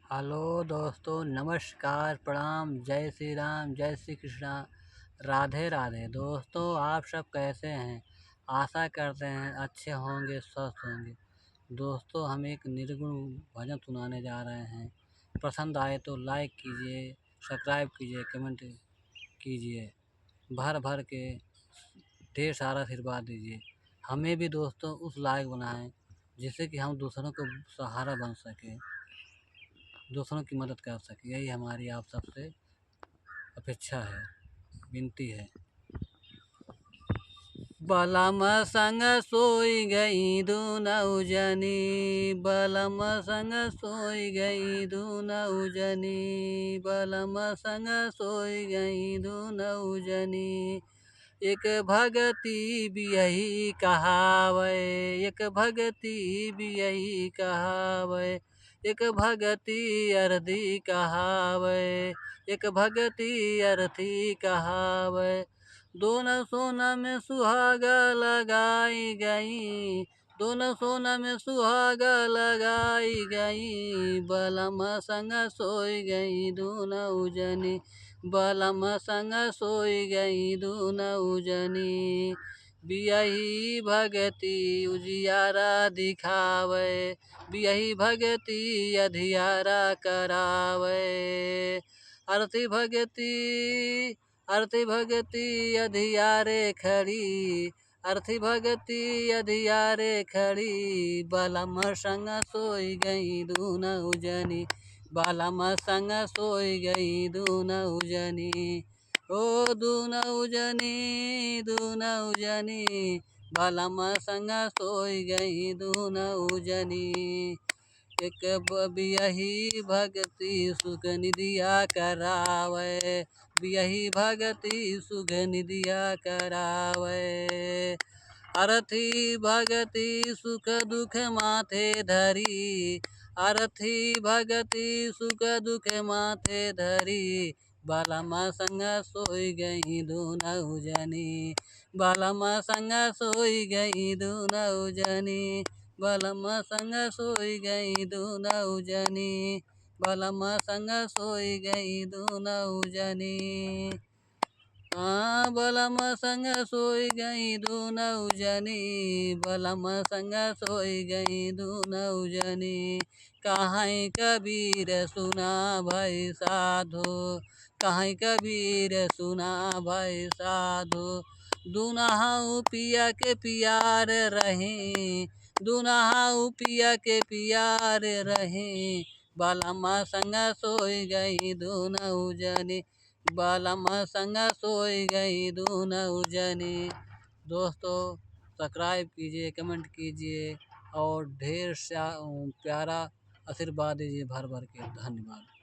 Hello दोस्तों, नमस्कार, प्रणाम, जय श्री राम, जय श्री कृष्णा, राधे राधे। दोस्तों, आप सब कैसे हैं? आशा करते हैं अच्छे होंगे, स्वस्थ होंगे। दोस्तों, हम एक निर्गुण भजन सुनाने जा रहे हैं। पसंद आए तो लाइक कीजिए, सब्सक्राइब कीजिए, कमेंट कीजिए, भर भर के ढेर सारा आशीर्वाद दीजिए। हमें भी दोस्तों उस लायक बनाएं जिससे कि हम दूसरों को सहारा बन सकें, दूसरों की मदद कर सके। यही हमारी आप सबसे अपेक्षा है, विनती है। बलम संग सोई गई दुनौ जनी, बलम संग सोई गई दुनौ जनी, बलम संग सोई गई दुनौ जनी। एक भगति बियही कहावै, एक भगति बियही कहावै, एक भगति अरधी कहावै, एक भगति अरथी कहावै। दोनों सोना में सुहागा लगाई गई, दोनों सोना में सुहागा लगाई गई, बलम संग सोई गई दुनौ जनी, बलम संग सोई गई दुनौ जनी। बियही भगति उजियारा दिखावे, बियही भगति अधियारा करावे। आरती भगति, आरती भगति अधियारे खड़ी, आरती भगति अधियारे खड़ी, बलम संग सोई गई दुनौ जनी, बलम संग सोई गई दुनौ जनी। ओ दुनौ जनी, दुनौ जनी, बलम संग सोई गई दुनौ जनी। एक बियही भगति सुख निदिया करावे, बियही भगति सुख निदिया करावे। अरथी भगति सुख दुख माथे धरी, अरथी भगति सुख दुख माथे धरी, बलम संग सोई गई दुनौ जनी, बलम संग सोई गई दुनौ जनी, बलम संग सोई गई दुनौ जनी, बलम संग सोई गई दुनौ जनी। बलम संग सोई गई दुनौ जनी, बलम संग सोई गई दुनौ जनी। कहीं कबीर सुना भई साधु, कहीं कबीर सुना भई साधु, दुनहु पिया के पियार रही, दुनहु पिया के पियार रही, बलम संग सोई गई दुनौ जनी, बलम संग सोई गई दुनौ जनी। दोस्तों, सब्सक्राइब कीजिए, कमेंट कीजिए और ढेर सा प्यारा आशीर्वाद दीजिए भर भर के। धन्यवाद।